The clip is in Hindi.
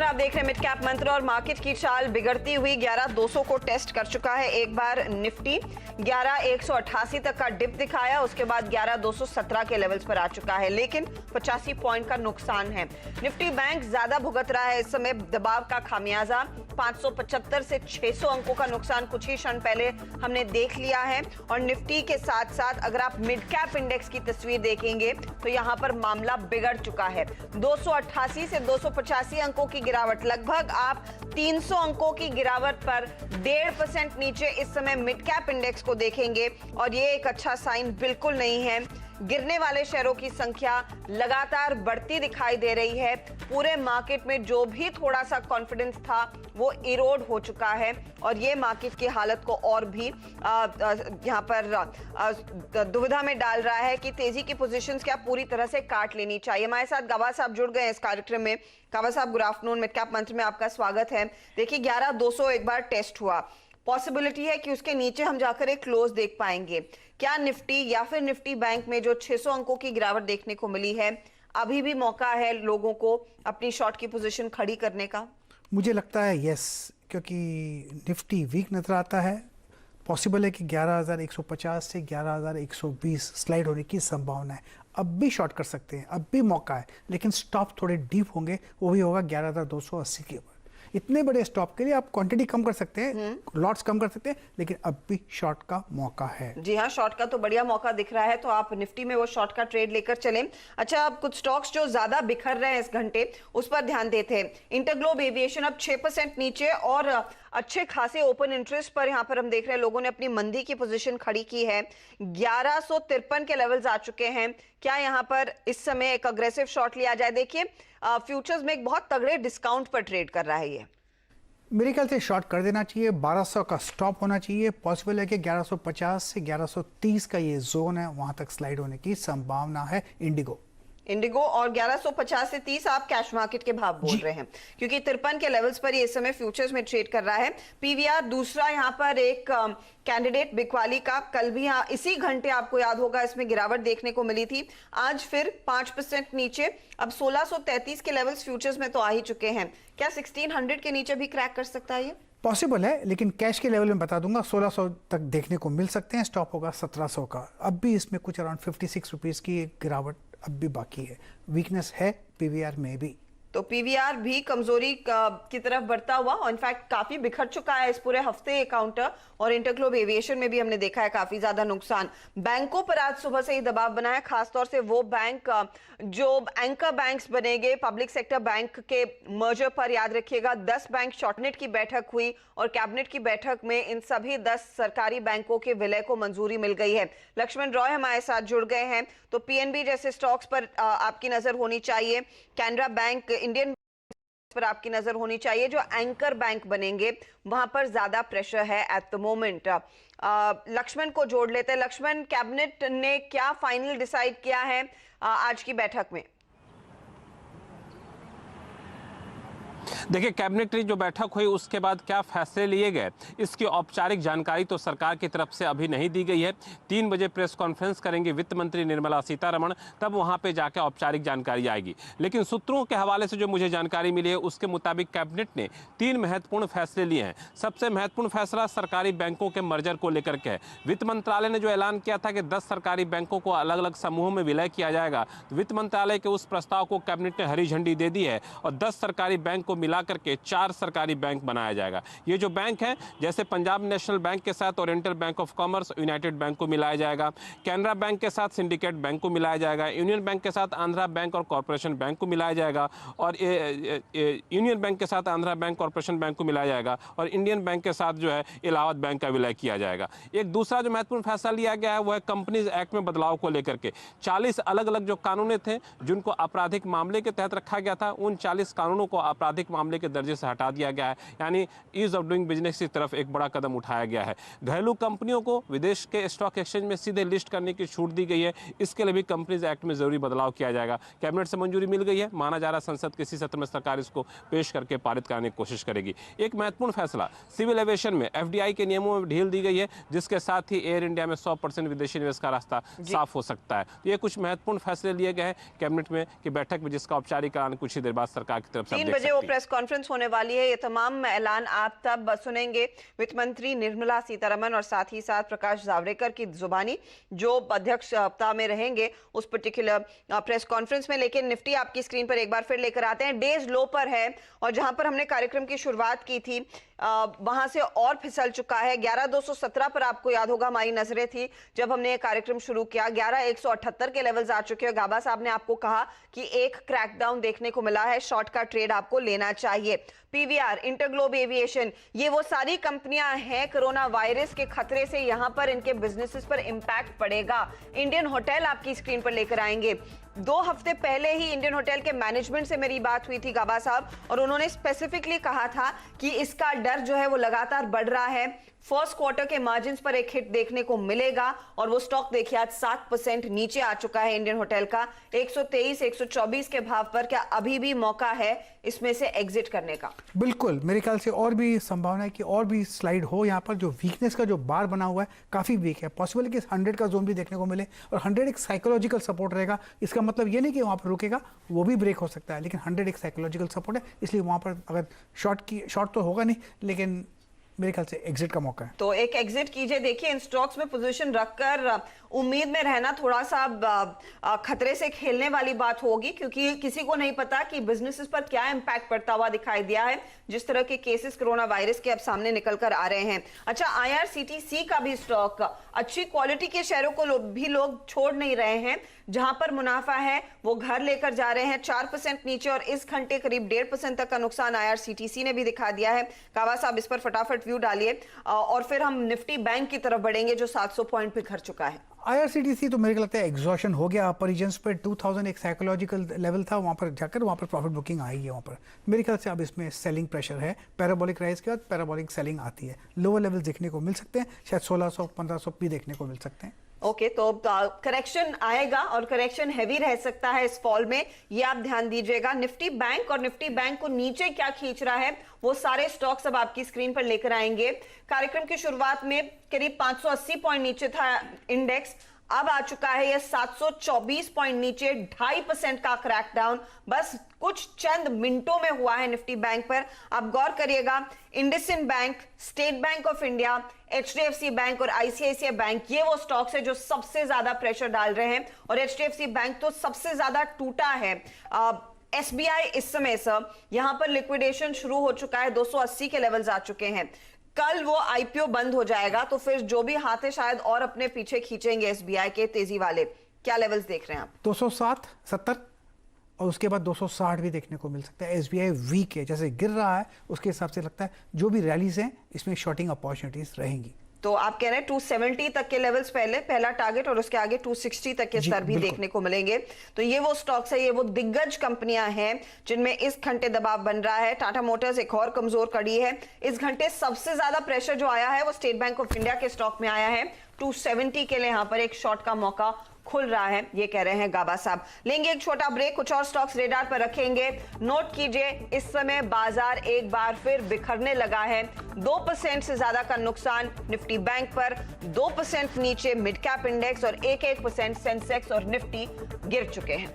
नमस्कार, आप देख रहे हैं मिड कैप मंत्र और मार्केट की चाल बिगड़ती हुई 11,200 को टेस्ट कर चुका है। एक बार निफ्टी 11,188 तक का डिप दिखाया, उसके बाद 11,217 के लेवल्स पर आ चुका है, लेकिन 85 पॉइंट का नुकसान है। निफ्टी बैंक ज्यादा भुगत रहा है इस समय दबाव का खामियाजा। 575 से 600 अंकों का नुकसान कुछ ही क्षण पहले हमने देख लिया है। और निफ्टी के साथ साथ अगर आप मिड कैप इंडेक्स की तस्वीर देखेंगे तो यहां पर मामला बिगड़ चुका है। 288 से 285 अंकों की गिरावट, लगभग आप 300 अंकों की गिरावट पर 1.5% नीचे इस समय मिड कैप इंडेक्स को देखेंगे और ये एक अच्छा साइन बिल्कुल नहीं है। गिरने वाले शेयरों की संख्या लगातार बढ़ती दिखाई दे रही है। पूरे मार्केट में जो भी थोड़ा सा कॉन्फिडेंस था वो इरोड हो चुका है और ये मार्केट की हालत को और भी यहाँ पर दुविधा में डाल रहा है कि तेजी की पोजीशंस क्या पूरी तरह से काट लेनी चाहिए। हमारे साथ गवाह साहब जुड़ गए इस कार्यक्रम में। गवाह साहब, गुड आफ्टरनून, मिड कैप मंत्र में आपका स्वागत है। देखिए, 11,200 एक बार टेस्ट हुआ, पॉसिबिलिटी है कि उसके नीचे हम जाकर एक क्लोज देख पाएंगे। क्या निफ्टी या फिर निफ्टी बैंक में जो 600 अंकों की गिरावट देखने को मिली है, अभी भी मौका है लोगों को अपनी शॉर्ट की पोजीशन खड़ी करने का? मुझे लगता है यस, क्योंकि निफ्टी वीक नजर आता है। पॉसिबल है कि 11,150 से 11,120 स्लाइड होने की संभावना है। अब भी शॉर्ट कर सकते हैं, अब भी मौका है, लेकिन स्टॉप थोड़े डीप होंगे। वो भी होगा 11,280 के ऊपर। इतने बड़े स्टॉप के लिए आप क्वांटिटी कम कर सकते हैं, लॉट्स कम कर सकते हैं, लेकिन अब भी शॉर्ट का मौका है। जी हाँ, शॉर्ट का तो बढ़िया मौका दिख रहा है, तो आप निफ्टी में वो शॉर्ट का ट्रेड लेकर चलें। अच्छा, अब कुछ स्टॉक्स जो ज्यादा बिखर रहे हैं इस घंटे, उस पर ध्यान देते हैं। इंटरग्लोब एविएशन अब 6% नीचे और अच्छे खासे ओपन इंटरेस्ट पर यहाँ पर हम देख रहे हैं लोगों ने अपनी मंदी की पोजीशन खड़ी की है। 1153 के लेवल्स आ चुके हैं। क्या यहाँ पर इस समय एक अग्रेसिव शॉर्ट लिया जाए? देखिए, फ्यूचर्स में एक बहुत तगड़े डिस्काउंट पर ट्रेड कर रहा है ये। मेरे ख्याल से शॉर्ट कर देना चाहिए। 1200 का स्टॉप होना चाहिए। पॉसिबल है कि 1150 से 1130 का ये जोन है, वहां तक स्लाइड होने की संभावना है। इंडिगो और 1150 से 30 आप कैश मार्केट के भाव बोल रहे हैं, क्योंकि 53 के लेवल्स पर ये इस समय फ्यूचर्स में ट्रेड कर रहा है। पीवीआर दूसरा यहाँ पर एक कैंडिडेट बिकवाली का, कल भी यहाँ इसी घंटे आपको याद होगा इसमें गिरावट देखने को मिली थी। आज फिर 5% नीचे, अब 1633 के लेवल्स फ्यूचर्स में तो आ ही चुके हैं। क्या 1600 के नीचे भी क्रैक कर सकता है ये? पॉसिबल है, लेकिन कैश के लेवल में बता दूंगा 1600 तक देखने को मिल सकते हैं। स्टॉप होगा 1700 का। अब भी इसमें कुछ अराउंड 56 रुपीज की एक गिरावट अब भी बाकी है। वीकनेस है पीवीआर में भी, तो पीवीआर भी कमजोरी की तरफ बढ़ता हुआ, और इनफैक्ट काफी बिखर चुका है इस पूरे हफ्ते ये काउंटर। और इंटरग्लोब एविएशन में भी हमने देखा है काफी ज्यादा नुकसान। बैंकों पर आज सुबह से ही दबाव बना है, खासतौर से वो बैंक जो एंकर बैंक्स बनेंगे पब्लिक सेक्टर बैंक के मर्जर पर। याद रखिएगा, 10 बैंक शॉर्टनेट की बैठक हुई और कैबिनेट की बैठक में इन सभी 10 सरकारी बैंकों के विलय को मंजूरी मिल गई है। लक्ष्मण रॉय हमारे साथ जुड़ गए हैं। तो पीएनबी जैसे स्टॉक्स पर आपकी नजर होनी चाहिए, कैनरा बैंक, इंडियन पर आपकी नजर होनी चाहिए। जो एंकर बैंक बनेंगे वहां पर ज्यादा प्रेशर है एट द मोमेंट। लक्ष्मण को जोड़ लेते हैं। लक्ष्मण, कैबिनेट ने क्या फाइनल डिसाइड किया है आज की बैठक में? देखिए, कैबिनेट की जो बैठक हुई उसके बाद क्या फैसले लिए गए, इसकी औपचारिक जानकारी तो सरकार की तरफ से अभी नहीं दी गई है। 3 बजे प्रेस कॉन्फ्रेंस करेंगे वित्त मंत्री निर्मला सीतारमण, तब वहां पे जाकर औपचारिक जानकारी आएगी। लेकिन सूत्रों के हवाले से जो मुझे जानकारी मिली है उसके मुताबिक कैबिनेट ने 3 महत्वपूर्ण फैसले लिए हैं। सबसे महत्वपूर्ण फैसला सरकारी बैंकों के मर्जर को लेकर के है। वित्त मंत्रालय ने जो ऐलान किया था कि 10 सरकारी बैंकों को अलग अलग समूहों में विलय किया जाएगा, वित्त मंत्रालय के उस प्रस्ताव को कैबिनेट ने हरी झंडी दे दी है और 10 सरकारी बैंक को मिला करके 4 सरकारी बैंक बनाया जाएगा। ये जो बैंक है, जैसे पंजाब नेशनल बैंक के साथ oriental bank of commerce, United bank को मिलाया जाएगा। कैनरा बैंक के साथ सिंडिकेट बैंक को मिलाया जाएगा। यूनियन बैंक के साथ आंध्रा बैंक और कॉर्पोरेशन बैंक को मिलाया जाएगा। और यूनियन बैंक के साथ आंध्रा बैंक, कॉर्पोरेशन बैंक को मिलाया जाएगा। और इंडियन बैंक के साथ जो है इलाहाबाद बैंक का विलय किया जाएगा। एक दूसरा जो महत्वपूर्ण फैसला लिया गया है वो है कंपनीज एक्ट में बदलाव को लेकर के। 40 अलग अलग जो कानून थे जिनको आपराधिक मामले के तहत रखा गया था, उन 40 कानूनों को आपराधिक मामले के दर्जे से हटा दिया गया है। यानी ईज ऑफ डूइंग बिजनेस की तरफ एक बड़ा कदम उठाया गया है। घरेलू कंपनियों को विदेश के स्टॉक एक्सचेंज में सीधे लिस्ट करने की छूट दी गई है। इसके लिए भी कंपनीज एक्ट में जरूरी बदलाव किया जाएगा। कैबिनेट से मंजूरी मिल गई है। माना जा रहा है संसद के इसी सत्र में सरकार इसको पेश करके पारित कराने की कोशिश करेगी। एक महत्वपूर्ण फैसला, सिविल एविएशन में एफडीआई के नियमों में ढील दी गई है, जिसके साथ ही एयर इंडिया में 100% विदेशी निवेश का रास्ता साफ हो सकता है। ये कुछ महत्वपूर्ण फैसले लिए गए हैं कैबिनेट में की बैठक में, जिसका औपचारिक कुछ ही देर बाद सरकार की तरफ से 3 बजे वो प्रेस कॉन्फ्रेंस होने वाली है। ये तमाम ऐलान आप तब सुनेंगे वित्त मंत्री निर्मला सीतारमण और साथ ही साथ प्रकाश जावड़ेकर की जुबानी, जो अध्यक्षता में रहेंगे उस पर्टिकुलर प्रेस कॉन्फ्रेंस में। लेकिन निफ्टी आपकी स्क्रीन पर एक बार फिर लेकर आते हैं। डेज लो पर है और जहां पर हमने कार्यक्रम की शुरुआत की थी वहां से और फिसल चुका है। 11,217 पर आपको याद होगा हमारी नजरें थी जब हमने ये कार्यक्रम शुरू किया। 11,178 के लेवल्स आ चुके हैं। गाबा साहब ने आपको कहा कि एक क्रैकडाउन देखने को मिला है, शॉर्ट का ट्रेड आपको लेना चाहिए। पीवीआर, इंटरग्लोब एविएशन, ये वो सारी कंपनियां हैं, कोरोना वायरस के खतरे से यहां पर इनके बिजनेसेस पर इंपैक्ट पड़ेगा। इंडियन होटल आपकी स्क्रीन पर लेकर आएंगे। 2 हफ्ते पहले ही इंडियन होटल के मैनेजमेंट से मेरी बात हुई थी गाबा साहब, और उन्होंने स्पेसिफिकली कहा था कि इसका डर जो है वो लगातार बढ़ रहा है। फर्स्ट क्वार्टर के मार्जिन्स पर एक हिट देखने को मिलेगा और वो स्टॉक देखिए आज 7% नीचे आ चुका है इंडियन होटल का, 123 124 के भाव पर। क्या अभी भी मौका है इसमें से एग्जिट करने का? बिल्कुल, मेरे ख्याल से और भी संभावना है कि और भी स्लाइड हो। यहाँ पर जो वीकनेस का जो बार बना हुआ है काफ़ी वीक है। पॉसिबल है कि 100 का जोन भी देखने को मिले और 100 एक साइकोलॉजिकल सपोर्ट रहेगा। इसका मतलब ये नहीं कि वहाँ पर रुकेगा, वो भी ब्रेक हो सकता है, लेकिन 100 एक साइकोलॉजिकल सपोर्ट है, इसलिए वहाँ पर अगर शॉर्ट तो होगा नहीं, लेकिन मेरे ख्याल से एग्जिट का मौका है। तो एक एग्जिट कीजिए। देखिए इन स्टॉक्स में पोजीशन रखकर उम्मीद में रहना थोड़ा सा खतरे से खेलने वाली बात होगी, क्योंकि किसी को नहीं पता कि बिजनेसेस पर क्या इंपैक्ट पड़ता हुआ दिखाई दिया है जिस तरह के केसेस कोरोना वायरस के अब सामने निकल कर आ रहे हैं। अच्छा, IRCTC का भी स्टॉक, अच्छी क्वालिटी के शेयरों को भी लोग छोड़ नहीं रहे हैं। जहां पर मुनाफा है वो घर लेकर जा रहे हैं। 4% नीचे और इस घंटे करीब 1.5% तक का नुकसान IRCTC ने भी दिखा दिया है। कावा साहब इस पर फटाफट व्यू डालिए और फिर हम निफ्टी बैंक की तरफ बढ़ेंगे जो 700 पॉइंट पे घर चुका है। IRCTC तो मेरे को लगता है एग्जॉशन हो गया। परिजन्स पर 2000 एक साइकोलॉजिकल लेवल था, वहाँ पर जाकर वहाँ पर प्रॉफिट बुकिंग आई है। वहाँ पर मेरे ख्याल से अब इसमें सेलिंग प्रेशर है। पैराबोलिक राइज के बाद पैराबोलिक सेलिंग आती है। लोअर लेवल देखने को मिल सकते हैं, शायद 1600-1500 भी देखने को मिल सकते हैं। ओके, तो करेक्शन आएगा और करेक्शन हैवी रह सकता है इस फॉल में, ये आप ध्यान दीजिएगा। निफ्टी बैंक और निफ्टी बैंक को नीचे क्या खींच रहा है वो सारे स्टॉक्स अब आपकी स्क्रीन पर लेकर आएंगे। कार्यक्रम की शुरुआत में करीब 580 पॉइंट नीचे था इंडेक्स, अब आ चुका है ये 724 पॉइंट नीचे, 2.5% का क्रैकडाउन बस कुछ चंद मिनटों में हुआ है निफ्टी बैंक पर। आप गौर करिएगा, IndusInd bank, state bank of India, HDFC bank और ICICI बैंक, ये वो स्टॉक्स है जो सबसे ज्यादा प्रेशर डाल रहे हैं और HDFC बैंक तो सबसे ज्यादा टूटा है। SBI इस समय सर यहां पर लिक्विडेशन शुरू हो चुका है, 280 के लेवल्स आ चुके हैं। कल वो IPO बंद हो जाएगा तो फिर जो भी हाथ है शायद और अपने पीछे खींचेंगे SBI के तेजी वाले। क्या लेवल्स देख रहे हैं आप? 207, 70 और उसके बाद 260 भी देखने को मिल सकता है। SBI वीक है, जैसे गिर रहा है उसके हिसाब से लगता है जो भी रैलीज हैं इसमें शॉर्टिंग अपॉर्चुनिटीज रहेंगी। तो आप कह रहे हैं 270 तक के लेवल्स पहला टारगेट और उसके आगे 260 तक के स्तर भी देखने को मिलेंगे। तो ये वो स्टॉक्स है, ये वो दिग्गज कंपनियां हैं जिनमें इस घंटे दबाव बन रहा है। टाटा मोटर्स एक और कमजोर कड़ी है। इस घंटे सबसे ज्यादा प्रेशर जो आया है वो स्टेट बैंक ऑफ इंडिया के स्टॉक में आया है। 270 के लिए यहां पर एक शॉर्ट का मौका खुल रहा है, ये कह रहे हैं गाबा साहब। लेंगे एक छोटा ब्रेक, कुछ और स्टॉक्स रेडार पर रखेंगे। नोट कीजिए इस समय बाजार एक बार फिर बिखरने लगा है। 2% से ज्यादा का नुकसान निफ्टी बैंक पर, 2% नीचे मिड कैप इंडेक्स और 1% सेंसेक्स और निफ्टी गिर चुके हैं।